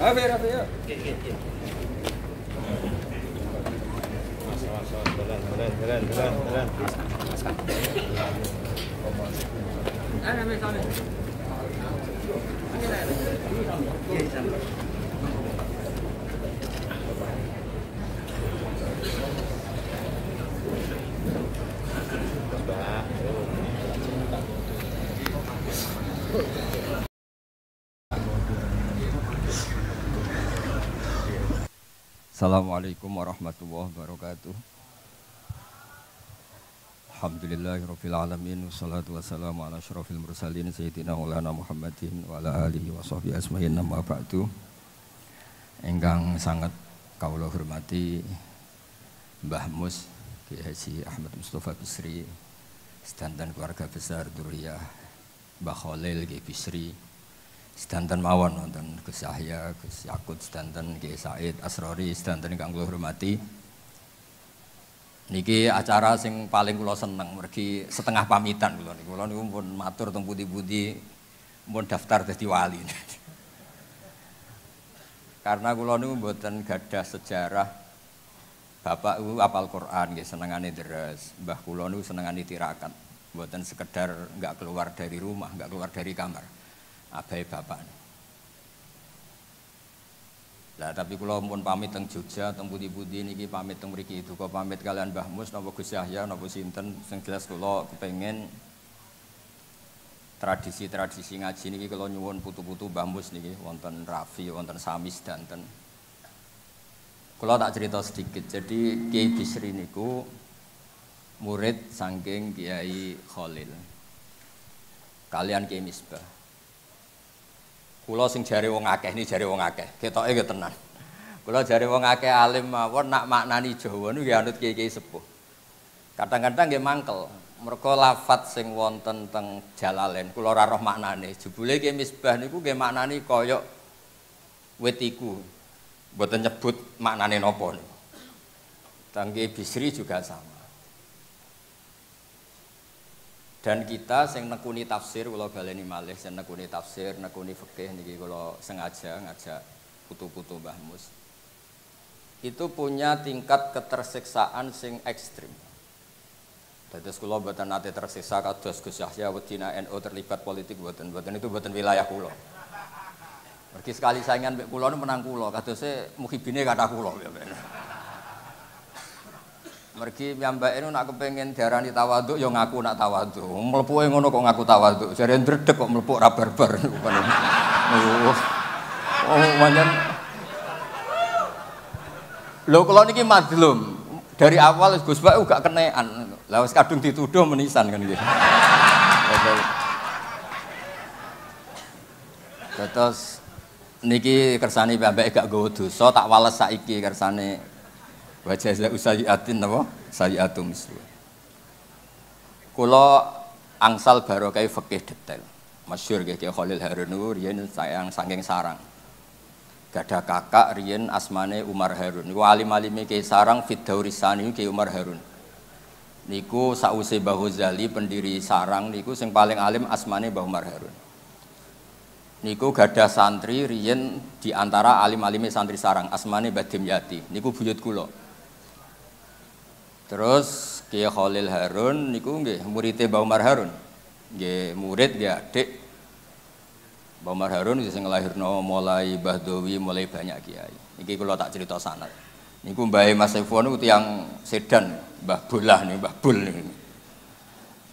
Rafi, Rafi ya. Assalamualaikum warahmatullahi wabarakatuh. Alhamdulillahirabbil alamin wassalatu wassalamu ala asyrofil mursalin sayyidina maulana Muhammadin wa ala alihi washabbihi ajmain amma ba'du. Ingkang sangat kawula hormati Mbah Mus Kiai Haji Ahmad Mustofa Bisri, sedanten keluarga besar Duriyah Mbah Khalil Kiai Bisri, sedanten mawon wonten Gus Yahya, Gus Yakut, sedanten Kiai Said Asrori, sedanten ingkang kula hormati. Niki acara sing paling kula seneng mergi setengah pamitan kula niku. Kula niku pun matur teng pundi-pundi pun daftar dadi wali. Karena kula niku mboten gadah sejarah bapak iku apal Quran nggih, senengane deres. Mbah kula niku senengane tirakat. Mboten sekedar enggak keluar dari rumah, enggak keluar dari kamar. Abai bapak. Lah tapi kula mun pamit teng Jogja, teng pundi-pundi niki pamit teng mriki duka pamit kalian Mbah Mus napa Gus Yahya napa sinten, sing jelas kula kepengin tradisi-tradisi ngaji niki kula nyuwun putu-putu Mbah Mus niki wonten Rafi, wonten Sami sedanten. Kula tak cerita sedikit. Jadi Kiai Bisri niku murid saking Kiai Khalil. Kalian Kiai Misbah. Kula sing jare wong akeh ni jare wong akeh, ketoke nggih tenan. Kula jare wong akeh alim mawon nak maknani Jawa niku nggih anut kiai-kiai sepuh. Kadang-kadang nggih mangkel, merga lafadz sing wonten teng Jalalain kula ora roh maknane. Jebule Kiai Misbah niku nggih maknani kaya wit iku. Mboten nyebut maknane napa niku. Teng Kiai Bisri juga sama. Dan kita sing nekuni tafsir kula baleni malih sing nekuni tafsir, nekuni fikih niki kula sengaja ngajak putu-putu Mbah Mus. Itu punya tingkat ketersiksaan sing ekstrim. Dados kula mboten nate tersiksa kados Gus Yahya wedina NU terlibat politik mboten itu mboten wilayah kula. Mergi sekali saingan mek kula niku menang kula, kadose muhibine kathah kula. Mergi piyambake niku nak kepengin diarani tawaduk ya ngaku nak tawaduk. Mlepuke ngono kok ngaku tawaduk. Jare ndredeg kok mlepuk ra barbar niku kan. Oh, manjen. Lho kula niki madlum. Dari awal Gus Bak gak kenekan. Lah wis kadung dituduh menisan kan nggih. Terus niki kersane piyambake gak nggawa dosa tak wales saiki kersane wa jazaa'u sayyi'atin napa sayyi'atum mislu. Kula angsal barokah fikih detail. Masyhur nggih Kiai Khalil Harun niku riyen sayang saking Sarang. Gadah kakak riyen asmane Umar Harun. Niku alim-alime Kiai Sarang Fiddaurisani Kiai Umar Harun. Niku sause Mbah Ghazali pendiri Sarang niku sing paling alim asmane Mbah Umar Harun. Niku gadah santri riyen di antara alim-alime santri Sarang asmane Mbah Dimyati. Niku buyut kula. Terus Kiai Khalil Harun niku nggih murite Mbah Umar Harun. Nggih murid nggih adik Mbah Umar Harun sing nglahirno mulai Mbah Dowi mulai banyak kiai. Iki kula tak cerita sanad. Niku Mbah Mas Saiful niku tiyang Sedan, Mbah Bolah niku Mbah Bul niku.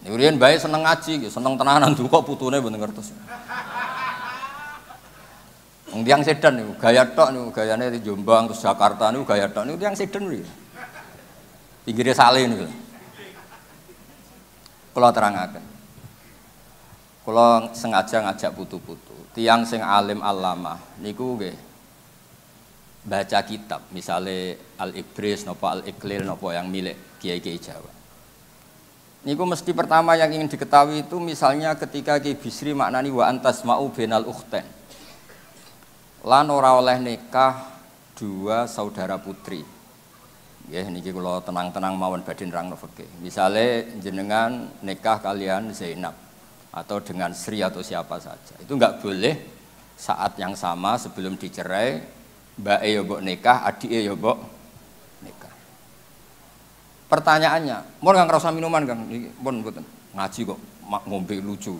Niku riyen Mbah seneng ngaji, nggih seneng tenanan duka putune mboten ngertos. Wong tiyang Sedan niku gaya tok niku gayane di Jombang terus Jakarta niku gaya tok niku tiyang Sedan niku. Pinggire sale niku. Kula terangaken. Kula sengaja ngajak putu-putu. Tiyang sing alim alamah niku nggih baca kitab, misale Al-Ibris napa Al-Iqlil napa yang milik kiai-kiai Jawa. Niku mesti pertama yang ingin diketahui itu misalnya ketika Kiai Bisri maknani wa antasma'u bainal ukhtain. Lan ora oleh nikah dua saudara putri. Nggih niki kula tenang-tenang mawon badhe nerangno fikih. Misale jenengan nikah kalian Zainab atau dengan Sri atau siapa saja. Itu enggak boleh saat yang sama sebelum dicerai, mbak ya mbok nikah, adik ya mbok nikah. Pertanyaannya, mau nggak ngerasa minuman Kang? Pun mboten. Ngaji kok ngombe lucu.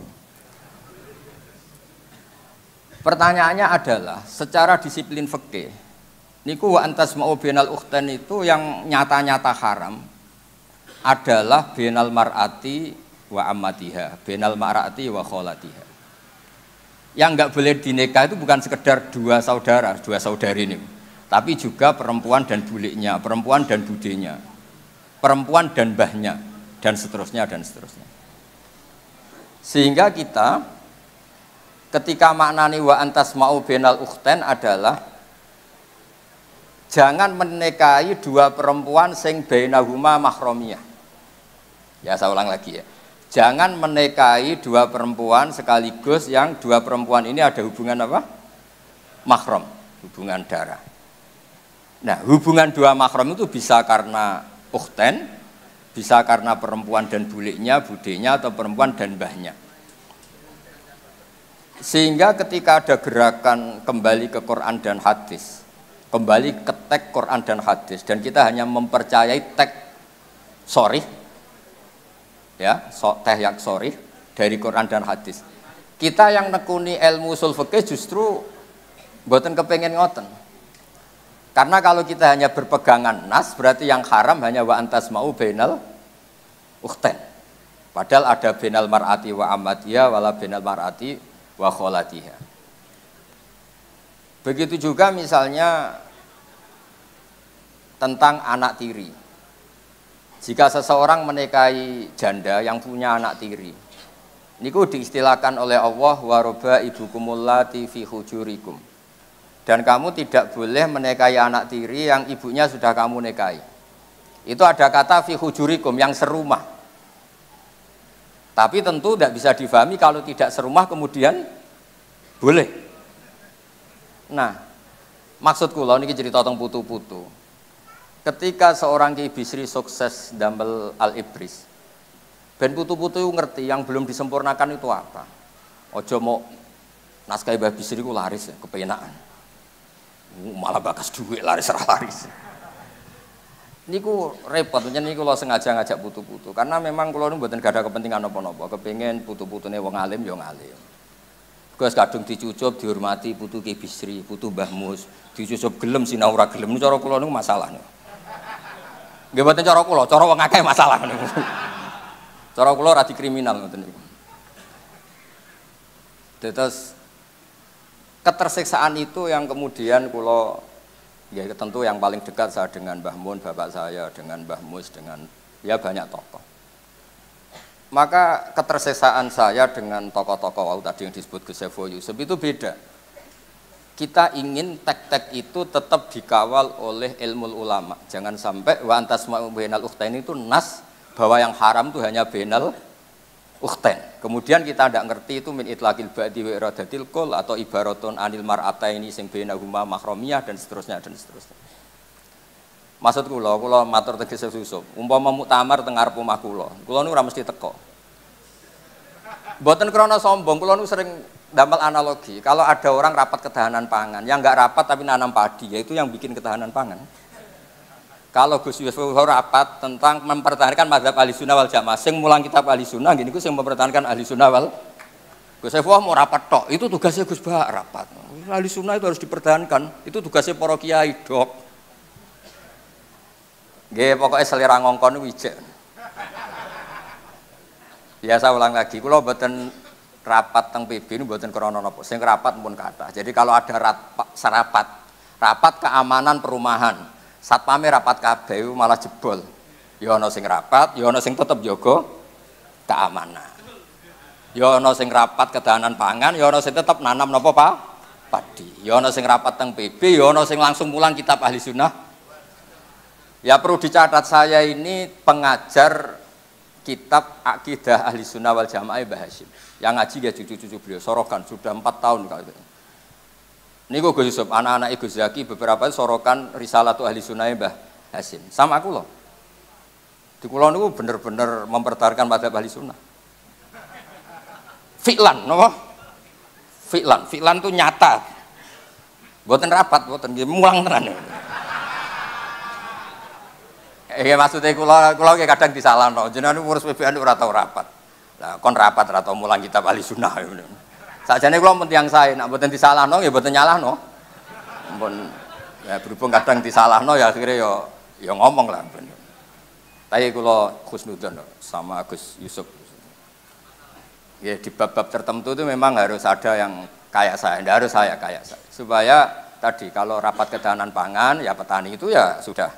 Pertanyaannya adalah secara disiplin fikih niku wa antas mau bainal ukhtain itu yang nyata-nyata haram adalah bainal mar'ati wa ammatiha, bainal mar'ati wa kholatiha. Yang enggak boleh dinikah itu bukan sekedar dua saudara, dua saudari ini, tapi juga perempuan dan buliknya, perempuan dan budenya, perempuan dan mbahnya, dan seterusnya dan seterusnya. Sehingga kita ketika maknani wa antas mau bainal ukhtain adalah jangan menikahi dua perempuan sing bainahuma mahramiyah. Ya saya ulang lagi ya. Jangan menikahi dua perempuan sekaligus yang dua perempuan ini ada hubungan apa? Mahram, hubungan darah. Nah, hubungan dua mahram itu bisa karena ukhtain, bisa karena perempuan dan buliknya, budenya, atau perempuan dan mbahnya. Sehingga ketika ada gerakan kembali ke Quran dan hadis, kembali ke teks Quran dan hadis, dan kita hanya mempercayai teks sharih, ya, teks yang sharih dari Quran dan hadis. Kita yang nekuni ilmu ushul fikih justru mboten kepengin ngoten. Karena kalau kita hanya berpegangan nas, berarti yang haram hanya wa antas mau bainal ukhtain. Padahal ada bainal mar'ati wa ammatiha wala bainal mar'ati wa kholatiha. Begitu juga misalnya tentang anak tiri. Jika seseorang menikahi janda yang punya anak tiri, niku diistilahkan oleh Allah wa rabaibukumul lati fi hujurikum. Dan kamu tidak boleh menikahi anak tiri yang ibunya sudah kamu nikahi. Itu ada kata fi hujurikum yang serumah. Tapi tentu tidak bisa difahami kalau tidak serumah kemudian boleh. Nah, maksud kula niki cerita tentang putu-putu. Ketika seorang Ki Bisri sukses damel Al-Ibris, ben putu-putu ngerti yang belum disempurnakan itu apa. Ojo mau naskah Mbah Bisri ku laris ya, kepenaan. Malah bakas duit laris ra laris. Niku repot, niku kula sengaja ngajak putu-putu karena memang kula nu mboten gadah kepentingan napa-napa, kepengin putu-putune wong alim ya ngalim. Gus kadung dicucup dihormati putu Ki Bisri, putu Mbah Mus, dicucup gelem sinau ora gelem niku cara kula niku masalah niku. Nggih mboten cara kula, cara wong akeh masalah niku. Cara kula ora dikriminal ngoten niku. Terus ketersiksaan itu yang kemudian kula ya tentu yang paling dekat saya dengan Mbah Mun, bapak saya, dengan Mbah Mus, dengan ya banyak tokoh. Maka ketersiksaan saya dengan tokoh-tokoh tadi yang disebut Gus Saiful Yusuf itu beda. Kita ingin tek-tek itu tetap dikawal oleh ilmu ulama. Jangan sampai wa antasma'u bainal ukhtain itu nas bahwa yang haram itu hanya bainal ukhtain. Kemudian kita tidak ngerti itu min itlaqil ba'di wa iradatil qul atau ibaratun anil mar'ataini sing bainahuma mahramiyah dan seterusnya dan seterusnya. Maksud kula matur tegese Yusuf, umpama muktamar teng ngarep omah kula niku ora mesti teko. Mboten krana sombong, kula niku sering damel analogi. Kalau ada orang rapat ketahanan pangan, yang enggak rapat tapi nanam padi, yaitu yang bikin ketahanan pangan. Kalau Gus Yusuf rapat tentang mempertahankan mazhab Ahlussunnah wal Jamaah, sing mulang kitab Ahlussunnah gini ku sing mempertahankan Ahlussunnah wal Gus Yusuf mau rapat tok, itu tugasnya Gus Bah rapat. Ahlussunnah itu harus dipertahankan, itu tugasnya para kiai dok. Nggih pokoknya selera ngongkon wijek. Biasa ulang lagi, kula mboten rapat teng PB ini mboten krana napa, sing rapat pun kathah. Jadi kalau ada rapat keamanan perumahan, satpame rapat kabeh malah jebol. Ya ana sing rapat, ya ana sing tetep jaga keamanan. Ya ana sing rapat ketahanan pangan, ya ana sing tetep nanam napa Pak? Padi. Ya ana sing rapat teng PB, ya ana sing langsung mulang kitab Ahlussunnah. Ya perlu dicatat saya ini pengajar kitab Aqidah Ahlussunnah wal Jamaah Mbah Hasyim. Yang ngaji dia cucu-cucu beliau sorokan sudah 4 tahun kali. Niku Gus Yusuf, anak-anak Gus Zaki beberapa sorokan Risalatu Ahlussunnah Mbah Hasyim. Sama aku loh. Di kula niku bener-bener mempertahankan mazhab Ahlussunnah. Fi'lan napa? Fi'lan itu nyata. Mboten rapat, mboten nggih mulang tenan. Maksudnya kula kadang disalahno. Jenengan ngurus PBN ora tau rapat. Lah kon rapat ora tau mulang kitab ahli sunnah. Sakjane kula men tiyang sae, nek mboten disalahno ya mboten nyalahno. Ampun ya berhubung kadang disalahno ya akhirnya ya ngomong lah. Tapi kula husnudzon sama Gus Yusuf. Ya di bab-bab tertentu itu memang harus ada yang kayak saya, tidak harus saya kayak saya. Supaya tadi kalau rapat ketahanan pangan ya petani itu ya sudah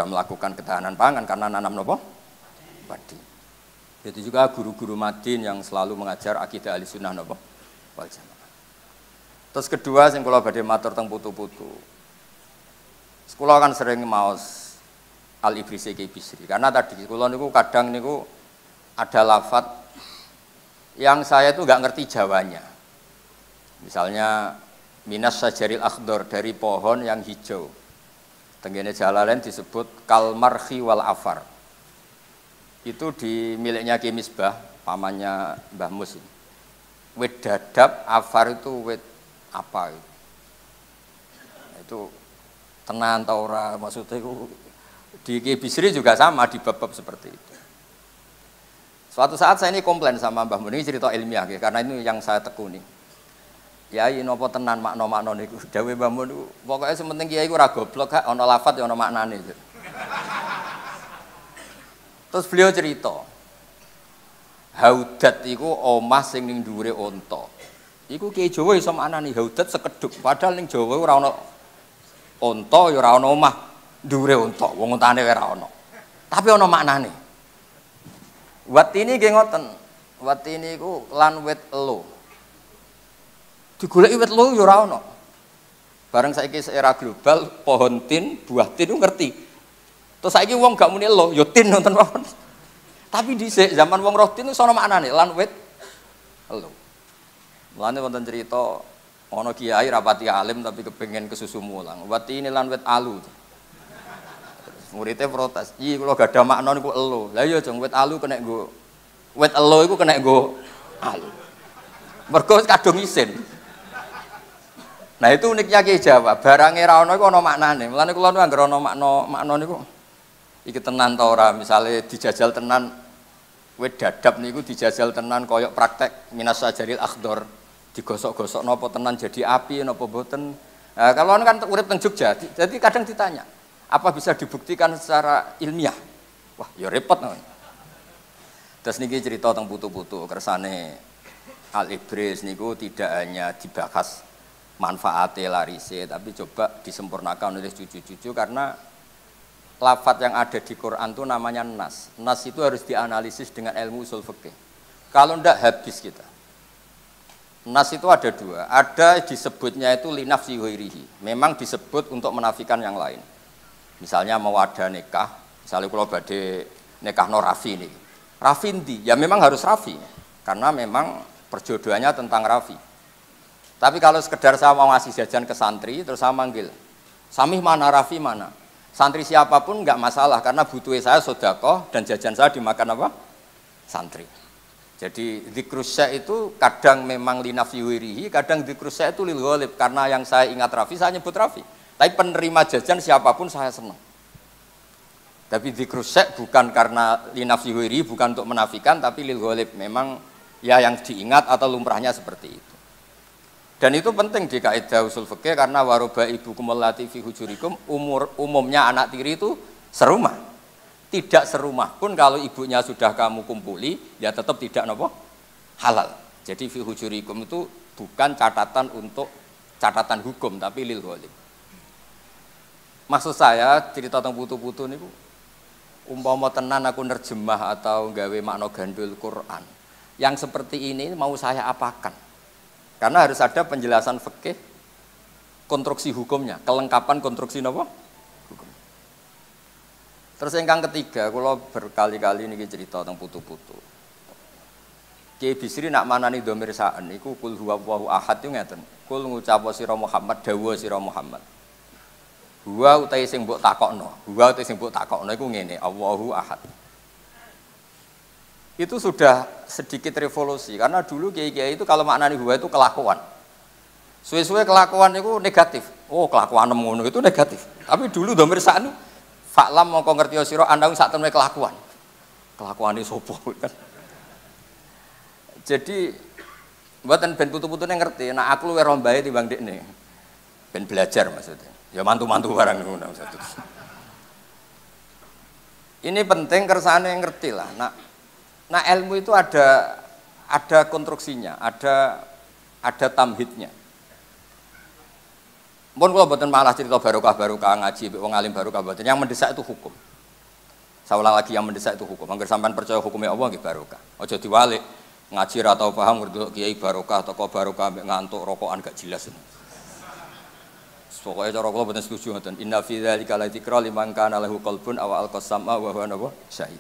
melakukan ketahanan pangan karena nanam nopo padi. Jadi juga guru-guru Madin yang selalu mengajar akidah ahlussunnah nopo wal jamaah. Terus kedua sing kula badhe matur teng putu-putu. Kula kan sering maos Al-Ibrisi Ki Bisri karena tadi kula niku kadang niku ada lafadz yang saya itu enggak ngerti Jawanya. Misalnya minas sajaril akhdar dari pohon yang hijau. Tenggene Jalalain disebut kalmarhi wal afar. Itu di miliknya Ki Misbah, pamannya Mbah Mus. Wit dadap, afar itu wit apa itu? Itu tenan ta ora maksudnya itu di Ki Bisri juga sama di bab-bab seperti itu. Suatu saat saya ini komplain sama Mbah Mun, ini cerita ilmiah karena ini yang saya tekuni. Ya ini apa tenan makna-makna niku. Dawe Mbah Mun niku pokoke sementing kiai iku ora goblok gak ana lafadz ya ana maknane. Terus beliau cerita. Haudat iku omah sing ning dhuwure unta. Iku kiai Jawa iso maknani haudat sekedhuk padahal ning Jawa ora ana unta ya ora ana omah dhuwure unta. Wong untane ora ana. Tapi ana maknane. Watini nggih ngoten. Watini iku lan wit elo. Digoleki wit lho ya ora ana. Bareng saiki era global, pohon tin, buah tin ku ngerti. Terus saiki wong gak muni lho, ya tin nonton mawon. Tapi dhisik zaman wong roh tin sono maknane lan wit lho. Mulane wonten cerita ana kiai rapati alim tapi kepengin kesusu mulang. Wati ini lan wit alu. Muridnya protes, "Iki kula gak ada makna niku elo." Lah iya, Jong, wit alu kena nggo wit elo iku kena nggo alu. Mergo kadung isin. Nah itu uniknya Ki Jawa, barangnya ra ono iku ana maknane. Mulane kula nu anggere ana makna niku iki tenan ta ora, misale dijajal tenan wit dadap niku dijajal tenan koyok praktek minas sajaril akhdar, digosok-gosok napa tenan jadi api napa mboten. Nah, kalau kan urip teng Jogja, jadi kadang ditanya, apa bisa dibuktikan secara ilmiah? Wah, ya repot namanya. Terus niki cerita teng putu-putu kersane Al-Ibris niku tidak hanya dibahas manfaatnya larise, tapi coba disempurnakan oleh cucu-cucu karena lafadz yang ada di Quran itu namanya nas. Nas itu harus dianalisis dengan ilmu usul fikih. Kalau ndak habis kita. Nas itu ada dua. Ada disebutnya itu linafsi ghairihi. Memang disebut untuk menafikan yang lain. Misalnya mau ada nikah, misalnya kalau badhe nikahno Rafi ini. Rafi ndi? Ya memang harus Rafi. Karena memang perjodohannya tentang Rafi. Tapi kalau sekedar saya mau ngasih jajan ke santri, terus saya manggil, Samih mana, Rafi mana? Santri siapapun enggak masalah, karena butuhnya saya sedekah dan jajan saya dimakan apa? Santri. Jadi dzikrusya itu kadang memang linafsi wirihi, kadang dzikrusya itu lil ghalib, karena yang saya ingat Rafi, saya nyebut Rafi. Tapi penerima jajan siapapun saya senang. Tapi dzikrusya bukan karena linafsi wirihi, bukan untuk menafikan, tapi lil ghalib. Memang ya yang diingat atau lumrahnya seperti itu. Dan itu penting di kaidah usul fikih karena waroba ibukum allati fi hujurikum umumnya anak tiri itu serumah. Tidak serumah pun kalau ibunya sudah kamu kumpuli ya tetap tidak nopo halal. Jadi fi hujurikum itu bukan catatan untuk catatan hukum tapi lil ghalib. Maksud saya cerita tentang putu-putu niku umpama tenan aku nerjemah atau gawe makna gandul Quran. Yang seperti ini mau saya apakan? Karena harus ada penjelasan fikih konstruksi hukumnya, kelengkapan konstruksi napa? Hukum. Terus yang ketiga, kalau berkali-kali niki cerita tentang putu-putu. Kiai Bisri nak manani dhamir sa'an iku kul huwallahu ahad itu ngeten. Kul ngucap sira Muhammad dawuh sira Muhammad. Huwa utahe sing mbok takokno. Huwa utahe sing mbok takokno iku ngene, Allahu ahad. itu sudah sedikit revolusi karena dulu kiai-kiai itu kalau maknani huwa itu kelakuan. Suwe-suwe kelakuan itu negatif. Oh, kelakuan ngono itu negatif. Tapi dulu dhamir saknu faklam mongko ngerti sira ana sak temene kelakuan. Kelakuane sapa kan. Jadi mboten ben putu-putune ngerti, nek aku luwih rombahe timbang dekne. Ben belajar maksudnya. Ya mantu-mantu barang ngono maksudnya. Ini penting kersane ngerti lah. Nah ilmu itu ada konstruksinya, ada tamhidnya. Mun kula mboten malah cerita barokah ngaji wong alim barokah mboten. Yang mendesak itu hukum. Saya ulang lagi, yang mendesak itu hukum. Angger sampean percaya hukumnya Allah nggih barokah. Aja diwalik ngaji ra tau paham ngerti kiai barokah toko barokah mek ngantuk rokokan gak jelas. Pokoknya cara kula mboten setuju ngoten. Inna fi dzalika la dzikra liman kana lahu qalbun aw alqasama wa huwa syahid.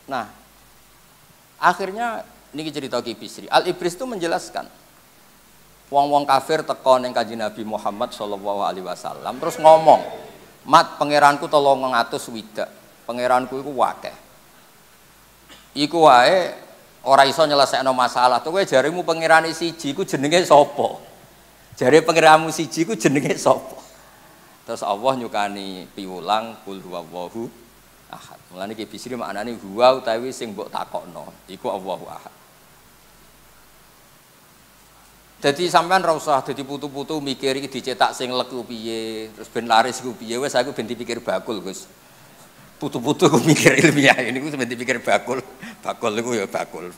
Nah, akhirnya niki cerita Ki Bisri. Al-Ibris itu menjelaskan wong-wong kafir teko ning Kanjeng Nabi Muhammad sallallahu alaihi wasallam terus ngomong, "Mat, pangeranku 300 widak. Pangeranku iku akeh. Iku wae ora iso nyelesekno masalah. Kowe jarimu pangerane siji iku jenenge sapa?" Jare pangeranmu siji ku jenenge sapa? Terus Allah nyukani piwulang qul huwallahu ahad. Mulane Ki Bisri maknane huwa utawi sing mbok takokno iku Allahu ahad. Dadi sampean ra usah dadi putu-putu mikir iki dicetak sing leku piye, terus ben laris ku piye, wis aku ben dipikir bakul, Gus. Putu-putu ku mikir ilmiah niku ben dipikir bakul. Bakul niku ya bakul.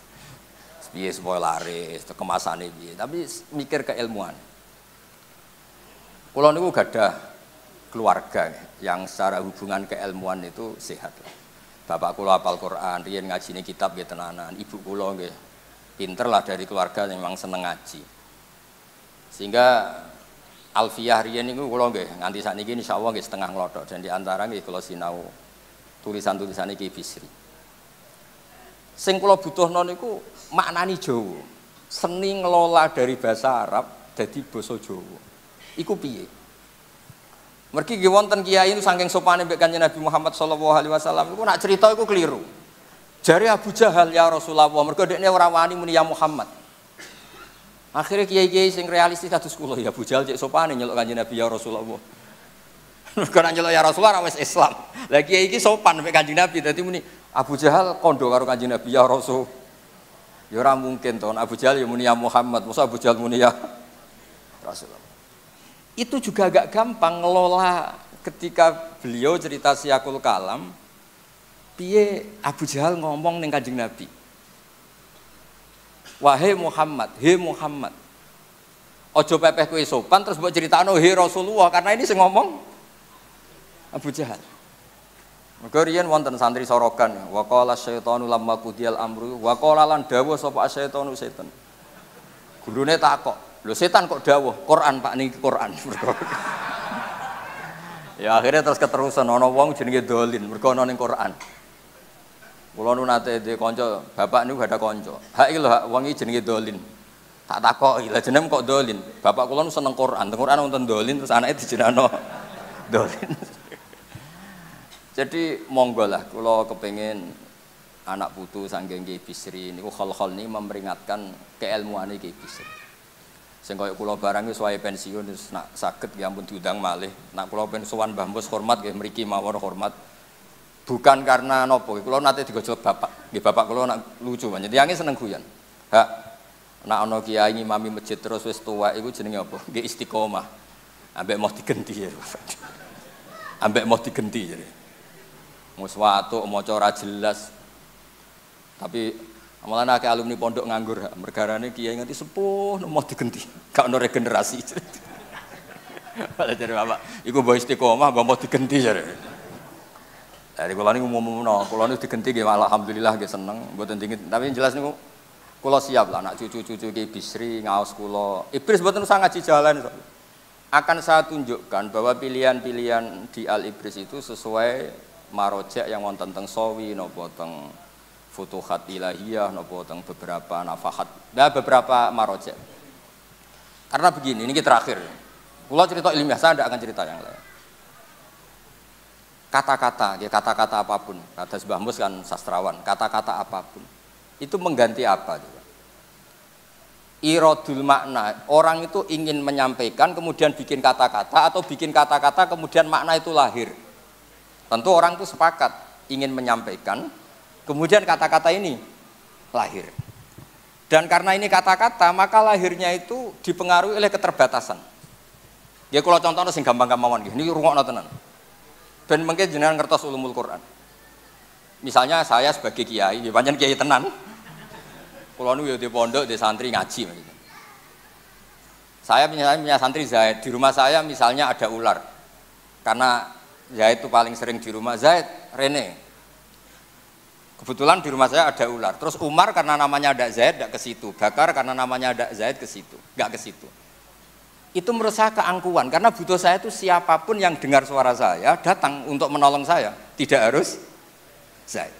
Piye supaya laris, kemasane piye, tapi mikir keilmuan. Kula niku gadah keluarga yang secara hubungan keilmuan itu sehat. Bapak kula hafal Quran, riyen ngajine kitab nggih tenanan. Ibu kula nggih pinter lah dari keluarga yang memang seneng ngaji. Sehingga alfiyah riyen niku kula nggih nganti sakniki insyaallah nggih setengah nglothok dan di antara nggih kula sinau tulisan-tulisane Ki Bisri. Sing kula butuhno niku maknani Jawa. Seni ngelola dari bahasa Arab dadi basa Jawa. Iku piye? Mergi nggih wonten kiai itu saking sopane mbek Kanjeng Nabi Muhammad sallallahu alaihi wasallam iku nak cerita iku keliru. Jare Abu Jahal ya Rasulullah, mergo dekne ora wani muni ya Muhammad. Akhirnya kiai-kiai sing realistis kados kula ya Abu Jahal cek sopane nyeluk Kanjeng Nabi ya Rasulullah. Mergo nak nyeluk ya Rasulullah wis Islam. Lah kiai iki sopan mbek Kanjeng Nabi dadi muni Abu Jahal kondo karo Kanjeng Nabi ya Rasul. Ya ora mungkin to Abu Jahal ya muni ya Muhammad, masa Abu Jahal muni ya Rasulullah. Itu juga agak gampang ngelola ketika beliau cerita Syiakul Kalam piye Abu Jahal ngomong ning Kanjeng Nabi. Wahai Muhammad, he Muhammad. Ojo pepeh kowe sopan terus mbok critakno he Rasulullah karena ini sing ngomong Abu Jahal. Mergo riyen wonten santri sorogan wa qala syaitanu lamma qudiyal amru wa qala lan dawuh sapa syaitanu setan. Gurune takok, lho setan kok dawuh? Quran Pak niki Quran. Ya akhirnya terus keterusan ana wong jenenge dolin mergo ana ning Quran. Kula nu nate dhe kanca, bapak niku gak ada kanca. Hak iki lho hak wong iki jenenge dolin. Tak takoki, lha jeneng kok dolin? Bapak kula nu seneng Quran. Teng Quran wonten dolin terus anake dijenengno dolin. Jadi monggo lah kula kepengin anak putu saking Ki Bisri niku hal-hal ini memperingatkan keilmuane Ki Bisri. Sing kaya kula barang wis wae pensiun wis nak saged nggih ampun diundang malih. Nak kula pen sowan Mbah Mus hormat nggih mriki mawon hormat. Bukan karena napa, kula nate digojlok bapak. Nggih bapak kula nak lucu banget. Tiange seneng guyon. Hak nak ana kiai ngimami masjid terus wis tuwa iku jenenge apa? Nggih istiqomah. Ambek mau digenti ya. Ambek mau digenti jadi. Mus watuk maca ora jelas. Tapi amalan akeh alumni pondok nganggur, mergarane kiai nganti sepuh mau digenti. Gak ono regenerasi. Padahal jare bapak, iku mbok istiqomah mbok mau digenti jare. Dari kula niku umumno, kula niku digenti nggih alhamdulillah nggih seneng, mboten dingin. Tapi jelas niku kula siap lah anak cucu-cucu Ki Bisri ngaos kula. Ibris mboten usah ngaji jalan. Akan saya tunjukkan bahwa pilihan-pilihan di Al-Ibris itu sesuai marojek yang wonten teng Sawi napa teng Futuhat Ilahiyah napa teng beberapa nafahat. Nah beberapa marojek. Karena begini, ini terakhir. Kula cerita ilmiah, saya tidak akan cerita yang lain. kata-kata, ya kata-kata apapun. Kata Mbah Mus kan sastrawan, kata-kata apapun. Itu mengganti apa? Iradul makna, orang itu ingin menyampaikan kemudian bikin kata-kata atau bikin kata-kata kemudian makna itu lahir. Tentu orang itu sepakat ingin menyampaikan kemudian kata-kata ini lahir. Dan karena ini kata-kata maka lahirnya itu dipengaruhi oleh keterbatasan. Ya kalau contohnya sing gampang-gampang nggih, niki rungokno tenan. Ben mengke jenengan ngertos ulumul Quran. Misalnya saya sebagai kiai, ya pancen kiai tenan. Kula niku ya di pondok, di santri ngaji gitu. Saya punya santri Zaid, di rumah saya misalnya ada ular. Karena Zaid itu paling sering di rumah, Zaid, Rene. Kebetulan di rumah saya ada ular. Terus Umar karena namanya ada Zaid, enggak ke situ. Bakar karena namanya ada Zaid ke situ, enggak ke situ. Itu menurut saya keangkuhan karena butuh saya itu siapapun yang dengar suara saya datang untuk menolong saya, tidak harus Zaid.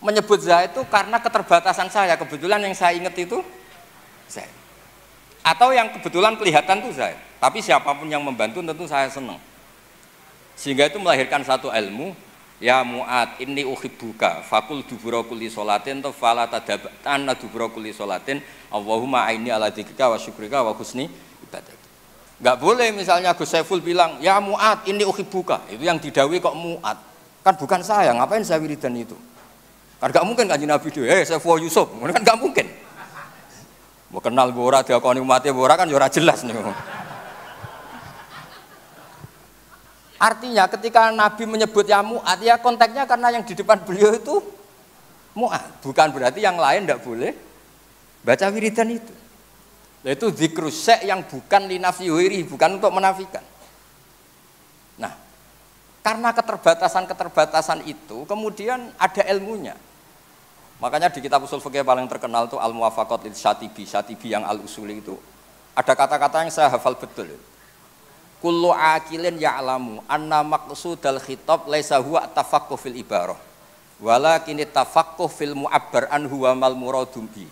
Menyebut Zaid itu karena keterbatasan saya, kebetulan yang saya ingat itu Zaid. Atau yang kebetulan kelihatan itu Zaid, tapi siapapun yang membantu tentu saya senang. Sehingga itu melahirkan satu ilmu, ya Mu'ad inni uhibbuka fakul dubura kulli sholatin fala tadabana dubura kulli sholatin Allahumma aini ala dzikrika wa syukrika wa husni ibadah. Enggak boleh misalnya Gus Saiful bilang, "Ya Mu'ad, ini uhibbuka." Itu yang didawi kok Mu'ad. Kan bukan saya, ngapain saya wiridan itu? Kan enggak mungkin Kanjeng Nabi itu, Saiful Yusuf." Kan enggak mungkin. Mau kenal ora diakoni umatnya ora kan ya ora jelas nih. Artinya ketika Nabi menyebut ya Mu'ad, ya konteksnya karena yang di depan beliau itu Mu'ad. Bukan berarti yang lain enggak boleh baca wiridan itu. Itu dzikrus syai' yang bukan linafsihi, bukan untuk menafikan. Nah, karena keterbatasan-keterbatasan itu kemudian ada ilmunya. Makanya di kitab usul fikih paling terkenal itu Al-Muwafaqat lil Syatibi, Syatibi yang Al-Usuli itu ada kata-kata yang saya hafal betul. Kullu aqilin ya'lamu anna maqsudal khitab laisa huwa tafaqquh fil ibarah walakin tafaqquh fil mu'abbar anhu wa mal muradum bi.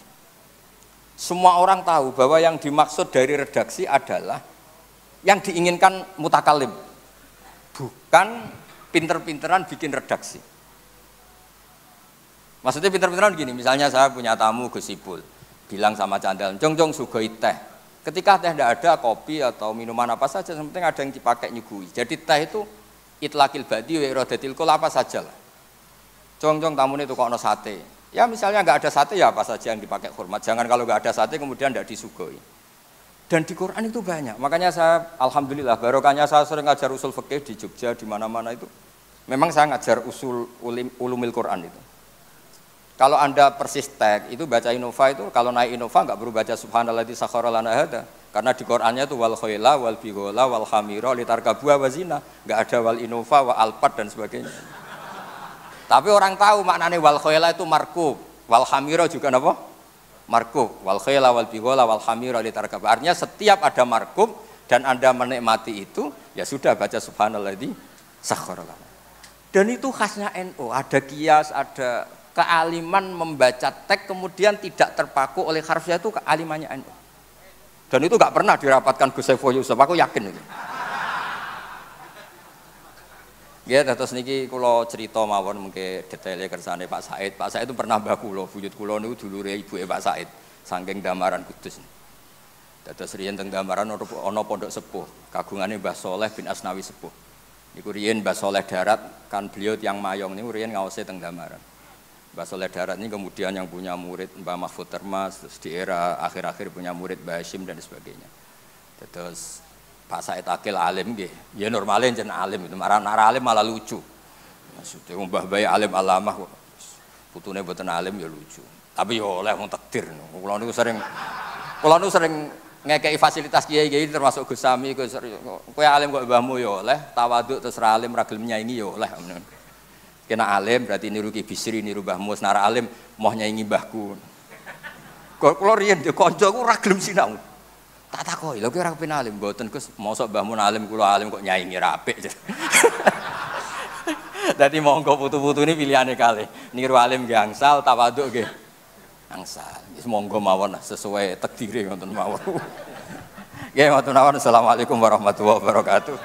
Semua orang tahu bahwa yang dimaksud dari redaksi adalah yang diinginkan mutakalim, bukan pinter-pinteran bikin redaksi. Maksudnya pinter-pinteran gini, misalnya saya punya tamu Gus Ipul, bilang sama Candal, "Jong sugoi teh." Ketika teh tidak ada, kopi atau minuman apa saja, yang penting ada yang dipakai nyugui. Jadi teh itu itlaqil badi wa iradatil kul apa saja lah. Jong tamu ini tukokno sate. Ya misalnya nggak ada sate ya apa saja yang dipakai hormat. Jangan kalau nggak ada sate kemudian tidak disugoi. Dan di Quran itu banyak. Makanya saya alhamdulillah barokahnya saya sering ngajar usul fikih di Jogja di mana-mana itu. Memang saya ngajar usul ulumil Quran itu. Kalau Anda persis tag itu baca Innova itu kalau naik Innova nggak perlu baca subhanalladzi sakhkhara lana hada. Karena di Qurannya itu wal khaila wal bighala wal hamira litarkabuha wa zina. Nggak ada wal Innova wa alpat dan sebagainya. Tapi orang tahu maknanya wal khayla itu markub, wal hamira juga apa? Markub, wal khayla wal bighala wal hamira litarkab. Artinya setiap ada markub dan Anda menikmati itu, ya sudah baca subhanalladzi sakhkhara lana. Dan itu khasnya NU, ada kias, ada kealiman membaca teks kemudian tidak terpaku oleh harfiah itu kealimannya NU. Dan itu enggak pernah dirapatkan Gus Saiful Yusuf, aku yakin itu. Ya, terus niki kula cerita mawon mengke detaile kersane Pak Said. Pak Said itu pernah mbah kula, buyut kula niku dulure ibuke Pak Said, saking Damaran Kudus. Dados riyen teng Damaran ana pondok sepuh, kagungane Mbah Soleh bin Asnawi sepuh. Niku riyen Mbah Soleh Darat, kan beliau tiyang Mayong niku riyen ngaose teng Damaran. Mbah Soleh Darat ini kemudian yang punya murid Mbah Mahfud Termas, terus di era akhir-akhir punya murid Mbah Hashim dan sebagainya. Terus Pak Said Akil alim nggih. Ya normalnya jeneng alim itu. Nara alim malah lucu. Maksudnya Mbah Bayi alim alamah kok. Putune mboten alim ya lucu. Tapi ya oleh wong takdir. Kula niku sering ngekeki fasilitas kiai-kiai termasuk Gus Sami kowe alim kok mbahmu ya oleh, tawaduk terus ra alim ra gelem nyaingi ya oleh. Kena alim berarti niru Ki Bisri niru Mbah Mus, nara alim moh nyaingi mbahku. Kula riyen yo kanca ku ra gelem sinau. Tak takoki, lha kowe ora kepen alim mboten Gus, mosok mbahmu alim kula alim kok nyaingi ra apik. Dadi monggo putu-putu ini pilihane kalih. Niru alim nggih angsal, tawaduk nggih angsal. Wis monggo mawon sesuai takdire ngoten mawon. Nggih ngoten mawon. Assalamualaikum warahmatullahi wabarakatuh.